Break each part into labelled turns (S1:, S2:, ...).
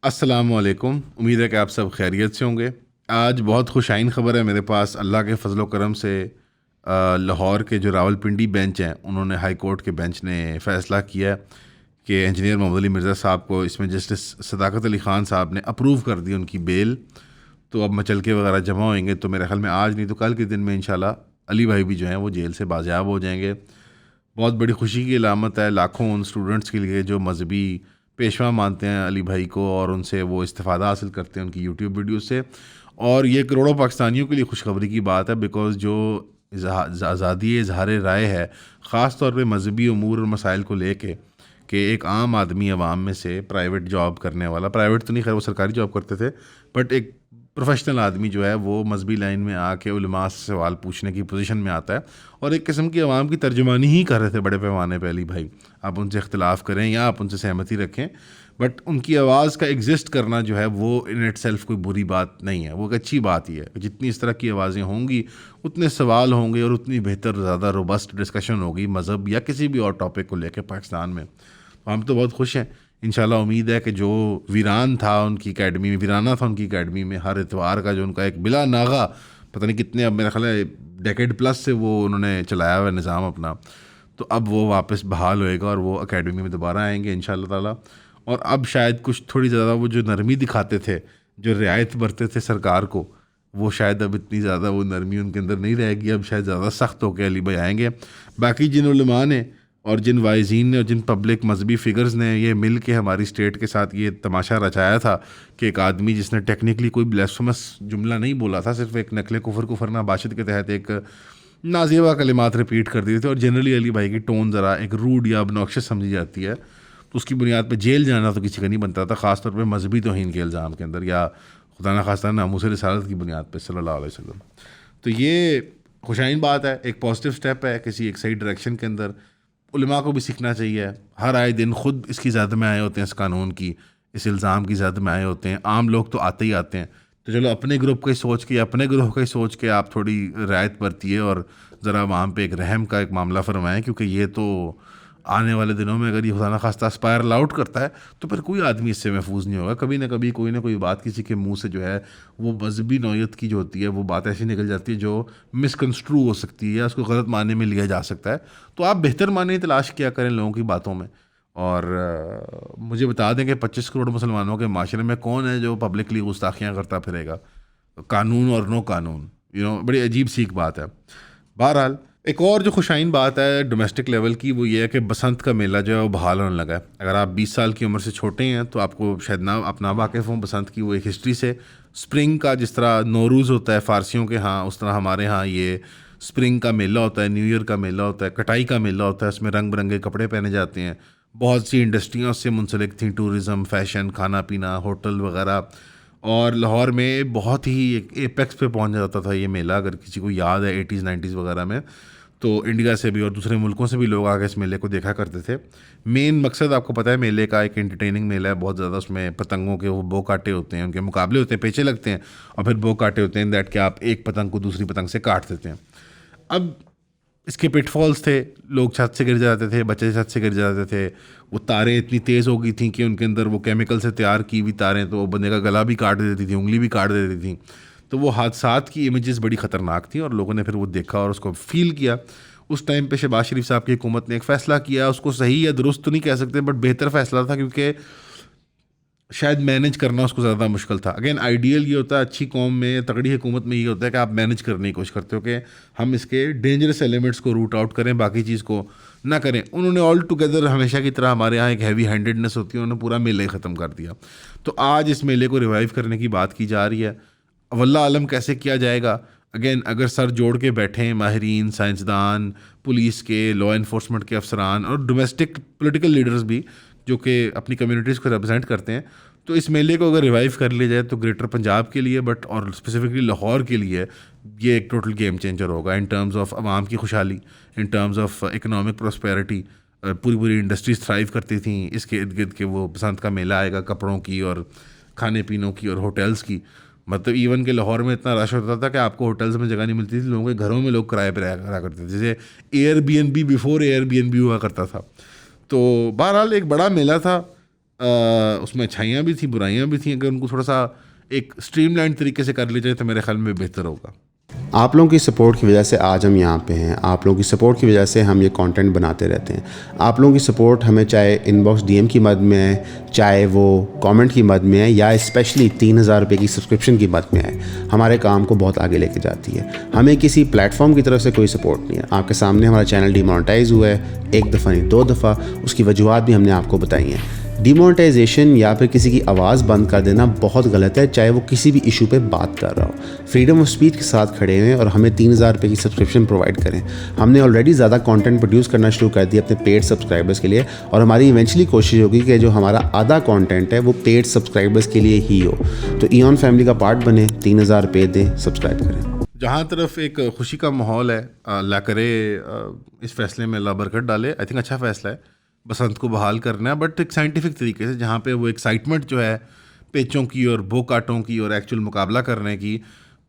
S1: अस्सलामुअलैकुम। उम्मीद है कि आप सब खैरियत से होंगे। आज बहुत खुशाइन ख़बर है मेरे पास, अल्लाह के फजल करम से लाहौर के जो रावलपिंडी बेंच हैं, उन्होंने हाई कोर्ट के बेंच ने फ़ैसला किया कि इंजीनियर मोहम्मद अली मिर्ज़ा साहब को इसमें जस्टिस सदाकत अली ख़ान साहब ने अप्रूव कर दी उनकी बेल। तो अब मचलके वगैरह जमा होंगे, तो मेरे ख्याल में आज नहीं तो कल के दिन में इंशाल्लाह अली भाई भी जो हैं वो जेल से बाजियाब हो जाएंगे। बहुत बड़ी खुशी की अलामत है लाखों उन स्टूडेंट्स के लिए जो मजहबी पेशवा मानते हैं अली भाई को, और उनसे वो इस्तेफ़ादा हासिल करते हैं उनकी यूट्यूब वीडियो से। और ये करोड़ों पाकिस्तानियों के लिए खुशखबरी की बात है, बिकॉज़ जो आज़ादी इजहार राय है, ख़ास तौर पे मजहबी अमूर और मसाइल को लेके, कि एक आम आदमी अवाम में से प्राइवेट जॉब करने वाला, प्राइवेट तो नहीं, खैर वो सरकारी जॉब करते थे, बट एक प्रोफेशनल आदमी जो है वो मजहबी लाइन में आके उलमा से सवाल पूछने की पोजीशन में आता है, और एक किस्म की आवाम की तर्जुमानी ही कर रहे थे बड़े पैमाने पे अली भाई। आप उनसे इख्तिलाफ़ करें या आप उनसे सहमति रखें, बट उनकी आवाज़ का एग्जिस्ट करना जो है वो इन इट सेल्फ कोई बुरी बात नहीं है, वो एक अच्छी बात ही है। जितनी इस तरह की आवाज़ें होंगी उतने सवाल होंगे और उतनी बेहतर, ज़्यादा रोबस्ट डिस्कशन होगी मज़हब या किसी भी और टॉपिक को लेकर पाकिस्तान में। तो हम तो बहुत खुश हैं। इंशाल्लाह उम्मीद है कि जो वीरान था उनकी एकेडमी में, वीराना था उनकी एकेडमी में, हर इतवार का जो उनका एक बिला नागा, पता नहीं कितने, अब मेरा ख्याल है डेकेड प्लस से वो उन्होंने चलाया हुआ निज़ाम अपना, तो अब वो वापस बहाल होएगा और वो एकेडमी में दोबारा आएंगे इंशाल्लाह ताला। और अब शायद कुछ थोड़ी ज़्यादा वो जो नरमी दिखाते थे, जो रियायत बरते थे सरकार को, वो शायद अब इतनी ज़्यादा वो नरमी उनके अंदर नहीं रहेगी। अब शायद ज़्यादा सख्त होकर अली भाई आएंगे। बाकी जिन उलमा ने और जिन वाइज़ीन ने और जिन पब्लिक मजहबी फ़िगर्स ने ये मिल के हमारी स्टेट के साथ ये तमाशा रचाया था कि एक आदमी जिसने टेक्निकली कोई ब्लेस्फेमस जुमला नहीं बोला था, सिर्फ एक नकले कुफर को फरना बाशिद के तहत एक नाजेबा कलिमात रिपीट कर दिए थे, और जनरली अली भाई की टोन ज़रा एक रूड या obnoxious समझी जाती है, तो उसकी बुनियाद पर जेल जाना तो किसी का नहीं बनता था, ख़ासतौर पर मजहबी तौहीन के इल्ज़ाम के अंदर, या खुदा न खास्ता नामूस रिसालत की बुनियाद पर सल्लल्लाहु अलैहि वसल्लम। तो ये खुशाइन बात है, एक पॉजिटिव स्टेप है किसी एक सही डायरेक्शन के अंदर। उलमा को भी सीखना चाहिए। हर आए दिन खुद इसकी ज़द में आए होते हैं, इस कानून की, इस इल्ज़ाम की ज़द में आए होते हैं। आम लोग तो आते ही आते हैं। तो चलो अपने ग्रुप का ही सोच के, अपने ग्रुप का ही सोच के आप थोड़ी रियायत बरतिए और ज़रा वहाँ पे एक रहम का एक मामला फरमाएँ, क्योंकि ये तो आने वाले दिनों में अगर ये खुदा न खास्ता स्पायरल आउट करता है तो फिर कोई आदमी इससे महफूज नहीं होगा। कभी ना कभी कोई ना कोई बात किसी के मुंह से जो है वो मजहबी नौयत की जो होती है वो बात ऐसी निकल जाती है जो मिसकंस्ट्रू हो सकती है या उसको गलत मानने में लिया जा सकता है। तो आप बेहतर माने तलाश किया करें लोगों की बातों में। और मुझे बता दें कि 25 करोड़ मुसलमानों के माशरे में कौन है जो पब्लिकली गुस्ताखियाँ करता फिरेगा, कानून और नो कानून, बड़ी अजीब सी एक बात है। बहरहाल एक और जो खुशाइन बात है डोमेस्टिक लेवल की, वो ये है कि बसंत का मेला जो है वो बहाल होने लगा है। अगर आप 20 साल की उम्र से छोटे हैं तो आपको शायद ना, आप ना वाकिफ़ हों बसंत की वो एक हिस्ट्री से। स्प्रिंग का जिस तरह नौरूज़ होता है फ़ारसियों के यहाँ, उस तरह हमारे यहाँ ये स्प्रिंग का मेला होता है, न्यू ईयर का मेला होता है, कटाई का मेला होता है। उसमें रंग बिरंगे कपड़े पहने जाते हैं। बहुत सी इंडस्ट्रियाँ उससे मुंसलिक थी, टूरिज़म, फ़ैशन, खाना पीना, होटल वगैरह। और लाहौर में बहुत ही एक एपेक्स पे पहुंच जाता था ये मेला, अगर किसी को याद है 80s 90s वगैरह में, तो इंडिया से भी और दूसरे मुल्कों से भी लोग आके इस मेले को देखा करते थे। मेन मकसद आपको पता है मेले का, एक एंटरटेनिंग मेला है बहुत ज़्यादा। उसमें पतंगों के वो बो काटे होते हैं, उनके मुकाबले होते हैं, पेचे लगते हैं, और फिर बो काटे होते हैं दैट कि आप एक पतंग को दूसरी पतंग से काट देते हैं। अब इसके पिटफॉल्स थे, लोग छत से गिर जाते थे, बच्चे छत से गिर जाते थे। वो तारें इतनी तेज़ हो गई थी कि उनके अंदर वो केमिकल से तैयार की हुई तारें तो वो बंदे का गला भी काट देती थी, उंगली भी काट देती थी। तो वो हादसात की इमेजेस बड़ी ख़तरनाक थी और लोगों ने फिर वो देखा और उसको फ़ील किया। उस टाइम पे शहबाज शरीफ साहब की हुकूमत ने एक फ़ैसला किया, उसको सही या दुरुस्त तो नहीं कह सकते बट बेहतर फ़ैसला था, क्योंकि शायद मैनेज करना उसको ज़्यादा मुश्किल था। अगेन आइडियल ये होता है अच्छी कौम में, तगड़ी हुकूमत में, ये होता है कि आप मैनेज करने की कोशिश करते हो कि हम इसके डेंजरस एलिमेंट्स को रूट आउट करें, बाकी चीज़ को ना करें। उन्होंने ऑल टुगेदर हमेशा की तरह, हमारे यहाँ एक हैवी हैंडेडनेस होती है, उन्होंने पूरा मेला ही ख़त्म कर दिया। तो आज इस मेले को रिवाइव करने की बात की जा रही है। वल्लाह आलम कैसे किया जाएगा। अगेन अगर सर जोड़ के बैठे हैं माहिरीन, साइंसदान, पुलिस के, लॉ इन्फोर्समेंट के अफसरान और डोमेस्टिक पॉलिटिकल लीडर्स भी जो कि अपनी कम्युनिटीज़ को रिप्रेजेंट करते हैं, तो इस मेले को अगर रिवाइव कर लिया जाए तो ग्रेटर पंजाब के लिए, बट और स्पेसिफिकली लाहौर के लिए, ये एक टोटल गेम चेंजर होगा इन टर्म्स ऑफ आवाम की खुशहाली, in terms of economic prosperity. पूरी पूरी इंडस्ट्रीज थ्राइव करती थी इसके इर्द गिर्द के। वो बसंत का मेला आएगा कंपड़ों की और खाने पीनों की और होटल्स की। मतलब इवन के लाहौर में इतना रश होता था कि आपको होटल्स में जगह नहीं मिलती थी, लोगों के घरों में लोग किराए पर रहा करा करते थे, जैसे एयरबीएनबी बिफोर एयरबीएनबी हुआ करता था। तो बहरहाल एक बड़ा मेला था। उसमें अच्छाइयाँ भी थी, बुराइयाँ भी थी। अगर उनको थोड़ा सा एक स्ट्रीमलाइन तरीके से कर लिया जाए तो मेरे ख्याल में बेहतर होगा।
S2: आप लोगों की सपोर्ट की वजह से आज हम यहाँ पे हैं। आप लोगों की सपोर्ट की वजह से हम ये कंटेंट बनाते रहते हैं। आप लोगों की सपोर्ट हमें चाहे इनबॉक्स डीएम की मद में है, चाहे वो कमेंट की मद में है, या स्पेशली 3000 रुपये की सब्सक्रिप्शन की मद में है, हमारे काम को बहुत आगे लेके जाती है। हमें किसी प्लेटफॉर्म की तरफ से कोई सपोर्ट नहीं है। आपके सामने हमारा चैनल डिमोनेटाइज हुआ है, एक दफ़ा नहीं 2 दफ़ा। उसकी वजूहत भी हमने आपको बताई हैं। डिमोनेटाइजेशन या फिर किसी की आवाज़ बंद कर देना बहुत गलत है, चाहे वो किसी भी इशू पे बात कर रहा हो। फ्रीडम ऑफ स्पीच के साथ खड़े हुए और हमें 3000 रुपये की सब्सक्रिप्शन प्रोवाइड करें। हमने ऑलरेडी ज़्यादा कंटेंट प्रोड्यूस करना शुरू कर दिया अपने पेड सब्सक्राइबर्स के लिए, और हमारी इवेंचुअली कोशिश होगी कि जो हमारा आधा कंटेंट है वो पेड सब्सक्राइबर्स के लिए ही हो। तो ईऑन फैमिली का पार्ट बने, 3000 रुपये दें, सब्सक्राइब करें।
S1: जहाँ तरफ एक खुशी का माहौल है, अल्लाह करे इस फैसले में अल्लाह बरकत डाले। आई थिंक अच्छा फ़ैसला है बसंत को बहाल करना है, बट एक साइंटिफिक तरीके से, जहाँ पे वो एक्साइटमेंट जो है पेचों की और बो काटों की और एक्चुअल मुकाबला करने की,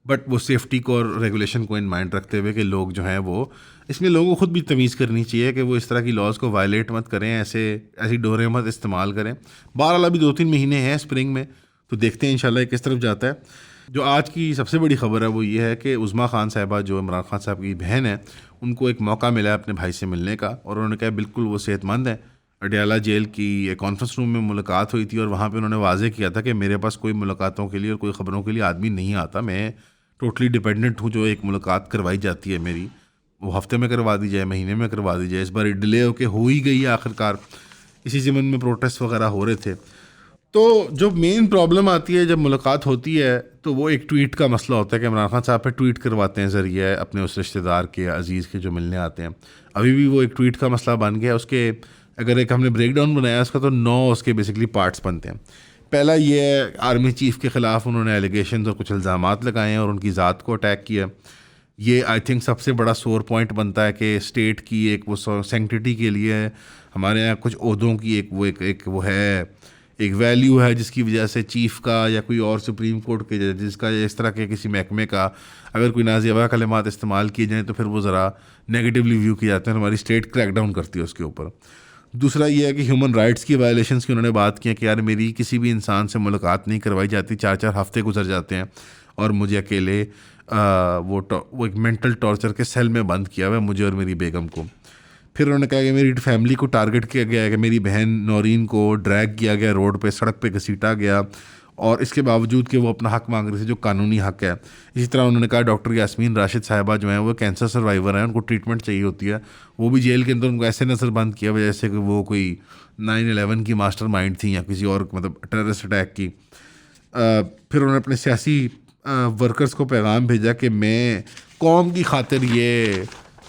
S1: बट वो सेफ्टी को और रेगुलेशन को इन माइंड रखते हुए कि लोग जो हैं वो, इसमें लोगों को खुद भी तमीज़ करनी चाहिए कि वो इस तरह की लॉज को वायलेट मत करें, ऐसी डोरें मत इस्तेमाल करें। बहरहाल अभी 2-3 महीने हैं स्प्रिंग में, तो देखते हैं इंशाल्लाह किस तरफ जाता है। जो आज की सबसे बड़ी खबर है वो ये है कि उज़्मा खान साहिबा, जो इमरान खान साहब की बहन है, उनको एक मौका मिला है अपने भाई से मिलने का, और उन्होंने कहा बिल्कुल वो सेहतमंद है। अडयाला जेल की एक कॉन्फ्रेंस रूम में मुलाकात हुई थी और वहाँ पे उन्होंने वाजे किया था कि मेरे पास कोई मुलाकातों के लिए और कोई ख़बरों के लिए आदमी नहीं आता, मैं टोटली डिपेंडेंट हूँ। जो एक मुलाकात करवाई जाती है मेरी, वो हफ्ते में करवा दी जाए, महीने में करवा दी जाए। इस बार डिले होके हो ही गई है आखिरकार। इसी ज़मन में प्रोटेस्ट वगैरह हो रहे थे। तो जो मेन प्रॉब्लम आती है जब मुलाकात होती है, तो वो एक ट्वीट का मसला होता है कि इमरान खान साहब पे ट्वीट करवाते हैं ज़रिए अपने उस रिश्तेदार के, अजीज़ के जो मिलने आते हैं। अभी भी वो एक ट्वीट का मसला बन गया। उसके अगर एक हमने ब्रेक डाउन बनाया उसका, तो 9 उसके बेसिकली पार्ट्स बनते हैं। पहला ये है, आर्मी चीफ़ के ख़िलाफ़ उन्होंने एलिगेशन और कुछ इल्ज़ामात लगाए हैं और उनकी ज़ात को अटैक किया। ये आई थिंक सबसे बड़ा सोर पॉइंट बनता है कि स्टेट की एक वो सेंक्टिटी के लिए हमारे यहाँ कुछ ओहदों की एक वो है, एक वैल्यू है, जिसकी वजह से चीफ़ का या कोई और सुप्रीम कोर्ट के जजेस का या इस तरह के किसी महकमे का अगर कोई नाज़ियाबा कलिमात इस्तेमाल किए जाएँ तो फिर वो ज़रा नेगेटिवली व्यू किए जाते हैं, हमारी स्टेट क्रैकडाउन करती है उसके ऊपर। दूसरा ये है कि ह्यूमन राइट्स की वायलेशंस की उन्होंने बात की है कि यार मेरी किसी भी इंसान से मुलाकात नहीं करवाई जाती, 4-4 हफ्ते गुजर जाते हैं और मुझे अकेले वो एक मेंटल टॉर्चर के सेल में बंद किया हुआ है, मुझे और मेरी बेगम को। फिर उन्होंने कहा कि मेरी फैमिली को टारगेट किया गया है, कि मेरी बहन नौरीन को ड्रैग किया गया रोड पे, सड़क पे घसीटा गया, और इसके बावजूद कि वो अपना हक मांग रही थी जो कानूनी हक है। इसी तरह उन्होंने कहा डॉक्टर यास्मीन राशिद साहिबा जो हैं वो कैंसर सर्वाइवर हैं, उनको ट्रीटमेंट चाहिए होती है, वो भी जेल के अंदर उनको ऐसे नज़रबंद किया हुआ जैसे कि वो कोई 9/11 की मास्टरमाइंड थी या किसी और मतलब टेररिस्ट अटैक की। फिर उन्होंने अपने सियासी वर्कर्स को पैगाम भेजा कि मैं कौम की खातिर ये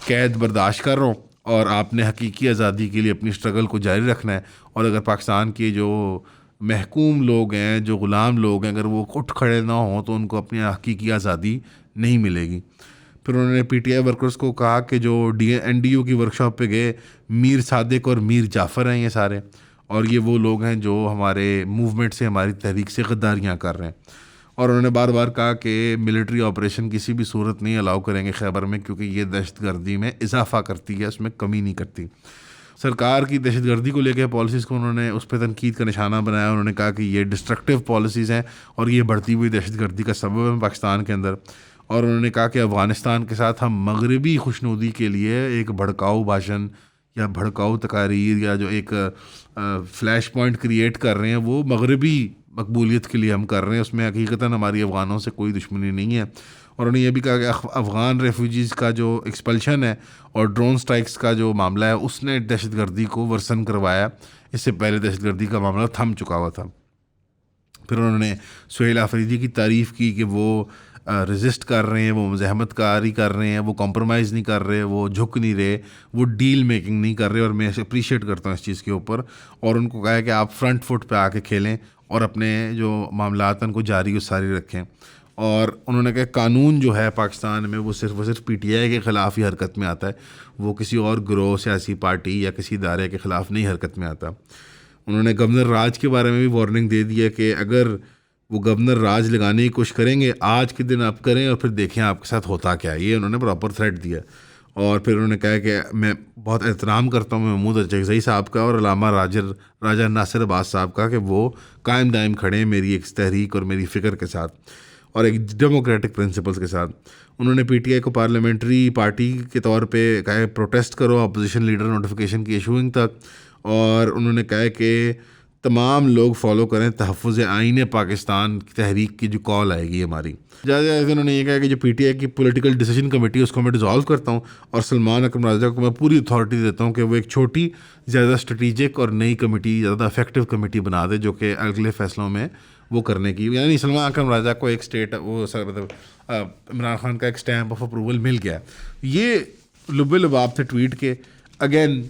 S1: कैद बर्दाश्त कर रहा हूँ और आपने हकीकी आज़ादी के लिए अपनी स्ट्रगल को जारी रखना है, और अगर पाकिस्तान के जो महकूम लोग हैं, जो ग़ुलाम लोग हैं, अगर वो उठ खड़े ना हों तो उनको अपनी हकीकी आज़ादी नहीं मिलेगी। फिर उन्होंने पीटीआई वर्कर्स को कहा कि जो एनडीयू की वर्कशॉप पे गए, मीर सादिक और मीर जाफ़र हैं ये सारे, और ये वो लोग हैं जो हमारे मूवमेंट से, हमारी तहरीक से गद्दारियाँ कर रहे हैं। और उन्होंने बार बार कहा कि मिलिट्री ऑपरेशन किसी भी सूरत नहीं अलाउ करेंगे खैबर में, क्योंकि ये दहशतगर्दी में इजाफा करती है, उसमें कमी नहीं करती। सरकार की दहशतगर्दी को लेकर पॉलिसीज़ को उन्होंने उस पर तनकीद का निशाना बनाया। उन्होंने कहा कि ये डिस्ट्रक्टिव पॉलिसीज़ हैं और ये बढ़ती हुई दहशतगर्दी का सबब है पाकिस्तान के अंदर। और उन्होंने कहा कि अफ़गानिस्तान के साथ हम मगरबी खुशनुदी के लिए एक भड़काऊ भाषण या भड़काऊ तकारीर या जो एक फ्लैश पॉइंट क्रिएट कर रहे हैं, वो मगरबी मकबूलियत के लिए हम कर रहे हैं, उसमें हकीकतन हमारी अफ़गानों से कोई दुश्मनी नहीं है। और उन्होंने ये भी कहा कि अफ़गान रेफ्यूजीज़ का जो एक्सपल्शन है और ड्रोन स्ट्राइक्स का जो मामला है, उसने दहशतगर्दी को वर्सन करवाया। इससे पहले दहशतगर्दी का मामला थम चुका हुआ था। फिर उन्होंने सुहेल आफरीदी की तारीफ़ की कि वो रेजिस्ट कर रहे हैं, वो ज़हमत कारी कर रहे हैं, वो कॉम्प्रोमाइज़ नहीं कर रहे, वो झुक नहीं रहे, वो डील मेकिंग नहीं कर रहे, और मैं अप्रीशिएट करता हूँ इस चीज़ के ऊपर। और उनको कहा है कि आप फ्रंट फुट पे आके खेलें और अपने जो मामलात उनको जारी और सारी रखें। और उन्होंने कहा कानून जो है पाकिस्तान में वो सिर्फ पीटीआई के ख़िलाफ़ ही हरकत में आता है, वो किसी और ग्रोह, सियासी पार्टी या किसी इदारे के ख़िलाफ़ नहीं हरकत में आता। उन्होंने गवर्नर राज के बारे में भी वार्निंग दे दी है कि अगर वो गवर्नर राज लगाने की कोशिश करेंगे, आज के दिन आप करें और फिर देखें आपके साथ होता क्या है। ये उन्होंने प्रॉपर थ्रेट दिया। और फिर उन्होंने कहा कि मैं बहुत एहतराम करता हूँ महमूद अरजई साहब का और अल्लामा राजा नासिर अब्बास साहब का कि वो कायम दायम खड़े हैं मेरी एक तहरीक और मेरी फ़िक्र के साथ और एक डेमोक्रेटिक प्रिंसिपल्स के साथ। उन्होंने पीटीआई को पार्लियामेंट्री पार्टी के तौर पे कहा प्रोटेस्ट करो अपोजिशन लीडर नोटिफिकेशन की इशूइंग तक, और उन्होंने कहा कि तमाम लोग फॉलो करें तहफ़्फ़ुज़ आईन पाकिस्तान की तहरीक की जो कॉल आएगी हमारी। ज़्यादा उन्होंने ये कहा कि जो पीटीआई की पॉलिटिकल डिसीजन कमेटी उसको मैं डिज़ोल्व करता हूँ और सलमान अकरम राजा को मैं पूरी अथॉरिटी देता हूँ कि वो एक छोटी ज़्यादा स्ट्रेटिजिक और नई कमेटी ज़्यादा इफेक्टिव कमेटी बना दे जो कि अगले फैसलों में वो करने की, यानी सलमान अकरम राजा को एक स्टेट वो मतलब इमरान खान का एक स्टैम्प ऑफ अप्रूवल मिल गया। ये लुबे लुबाब थे ट्वीट के। अगेन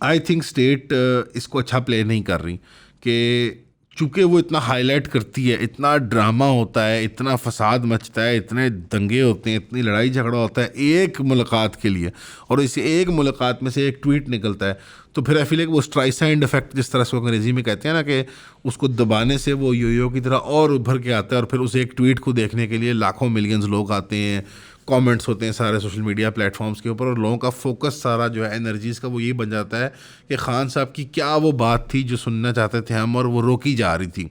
S1: आई थिंक स्टेट इसको अच्छा प्ले नहीं कर रही कि चूँकि वो इतना हाईलाइट करती है, इतना ड्रामा होता है, इतना फसाद मचता है, इतने दंगे होते हैं, इतनी लड़ाई झगड़ा होता है एक मुलाकात के लिए, और इस एक मुलाकात में से एक ट्वीट निकलता है, तो फिर आई फील वो स्ट्राइसाइंड इफेक्ट जिस तरह से वो अंग्रेज़ी में कहते हैं ना कि उसको दबाने से वो यो की तरह और उभर के आता है और फिर उस एक ट्वीट को देखने के लिए लाखों मिलियंस लोग आते हैं, कमेंट्स होते हैं सारे सोशल मीडिया प्लेटफॉर्म्स के ऊपर, और लोगों का फोकस सारा जो है एनर्जीज़ का वो ये बन जाता है कि खान साहब की क्या वो बात थी जो सुनना चाहते थे हम और वो रोकी जा रही थी।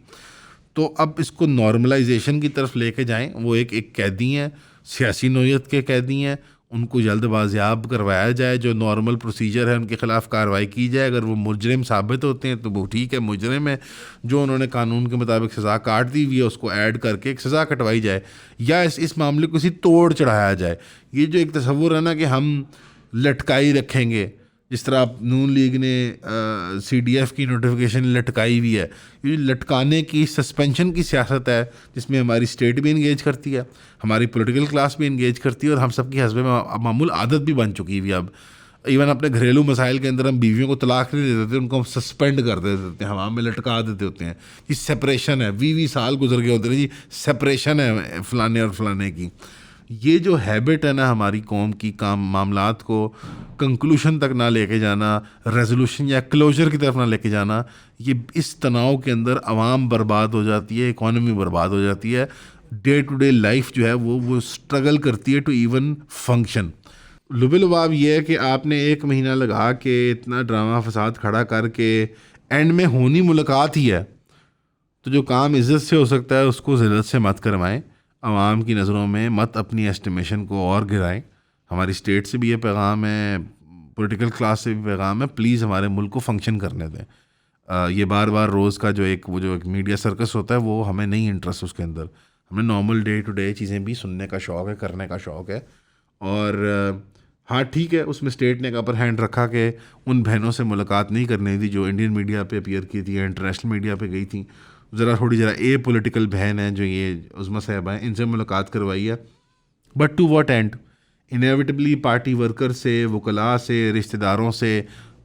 S1: तो अब इसको नॉर्मलाइजेशन की तरफ लेके जाएं। वो एक कैदी हैं, सियासी नोयत के कैदी हैं, उनको जल्द बाजियाब करवाया जाए, जो नॉर्मल प्रोसीजर है उनके ख़िलाफ़ कार्रवाई की जाए। अगर वो मुजरिम साबित होते हैं तो वो ठीक है, मुजरिम है, जो उन्होंने कानून के मुताबिक सज़ा काट दी हुई है उसको ऐड करके एक सज़ा कटवाई जाए, या इस मामले को किसी तोड़ चढ़ाया जाए। ये जो एक तस्वुर है ना कि हम लटकाई रखेंगे, जिस तरह आप नून लीग ने CDF की नोटिफिकेशन लटकाई हुई है, ये लटकाने की सस्पेंशन की सियासत है जिसमें हमारी स्टेट भी इंगेज करती है, हमारी पॉलिटिकल क्लास भी इंगेज करती है, और हम सबकी हस्बे मामूल आदत भी बन चुकी हुई अब। इवन अपने घरेलू मसाइल के अंदर हम बीवियों को तलाक नहीं दे देते, उनको हम सस्पेंड कर देते हैं, हवा में लटका देते होते हैं कि सेपरेशन है, 20 साल गुजर गए होते हैं जी, सेपरेशन है फ़लाने और फ़लाने की। ये जो हैबिट है ना हमारी कौम की, काम मामलात को कंक्लूशन तक ना लेके जाना, रेजोल्यूशन या क्लोजर की तरफ ना लेके जाना, ये इस तनाव के अंदर आवाम बर्बाद हो जाती है, इकॉनमी बर्बाद हो जाती है, डे टू डे लाइफ जो है वो स्ट्रगल करती है टू इवन फंक्शन। लुबे लुबाब ये है कि आपने 1 महीना लगा के इतना ड्रामा फसाद खड़ा करके एंड में होनी मुलाकात ही है, तो जो काम इज़्ज़त से हो सकता है उसको ज़िल्लत से मत करवाएं, आवाम की नज़रों में मत अपनी एस्टिमेशन को और गिराएं। हमारी स्टेट से भी ये पैगाम है, पॉलिटिकल क्लास से भी पैगाम है, प्लीज़ हमारे मुल्क को फंक्शन करने दें। ये बार बार रोज़ का जो एक मीडिया सर्कस होता है वो हमें नहीं इंटरेस्ट उसके अंदर। हमें नॉर्मल डे टू डे चीज़ें भी सुनने का शौक़ है, करने का शौक़ है। और हाँ ठीक है, उसमें स्टेट ने एक अपर हैंड रखा कि उन बहनों से मुलाकात नहीं करनी थी जो इंडियन मीडिया पे अपीयर की थी या इंटरनेशनल मीडिया पे गई थी, ज़रा ए पॉलिटिकल बहन है जो ये उज़्मा साहिबा हैं, इनसे मुलाकात करवाई है। But to what end? Inevitably party worker से, वकला से, रिश्तेदारों से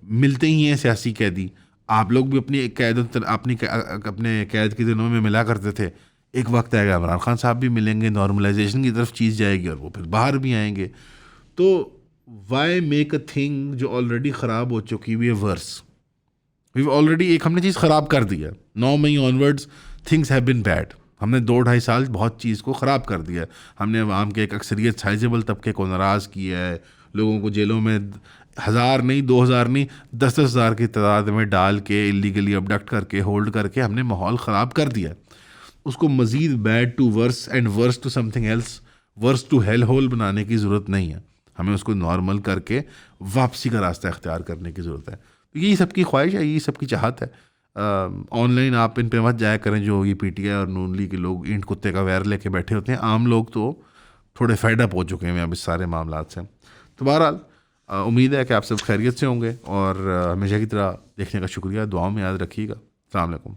S1: मिलते ही हैं सियासी कैदी। आप लोग भी अपनी अपने कैद के दिनों में मिला करते थे, एक वक्त आएगा इमरान खान साहब भी मिलेंगे, नॉर्मलाइजेशन की तरफ चीज़ जाएगी और वो फिर बाहर भी आएंगे। तो वाई मेक अ थिंग जो ऑलरेडी ख़राब हो चुकी हुई है वर्स? ऑलरेडी एक हमने चीज़ ख़राब कर दी है। 9 May onwards things have been bad. हमने 2-2.5 साल बहुत चीज़ को ख़राब कर दिया है। हमने आवाम के एक अक्सरियत साइजेबल तबके को नाराज़ किया है, लोगों को जेलों में 1000 नहीं 2000 नहीं 10-10 हज़ार की तादाद में डाल के इलीगली अबडक्ट करके होल्ड करके हमने माहौल ख़राब कर दिया। उसको मज़ीद bad to worse and worse to something else, worse to hell hole बनाने की ज़रूरत नहीं है। हमें उसको नॉर्मल करके वापसी का रास्ता इख्तियार करने की ज़रूरत है। यही सबकी ख्वाहिश है, यही सबकी चाहत है। ऑनलाइन आप इन पे मत जाया करें जो ये पीटीआई और नून लीग के लोग ईंट कुत्ते का वैर लेके बैठे होते हैं। आम लोग तो थोड़े फेड अप हो चुके हैं अब इस सारे मामलात से। तो बहरहाल उम्मीद है कि आप सब खैरियत से होंगे और हमेशा की तरह देखने का शुक्रिया, दुआओं में याद रखिएगा। अस्सलाम वालेकुम।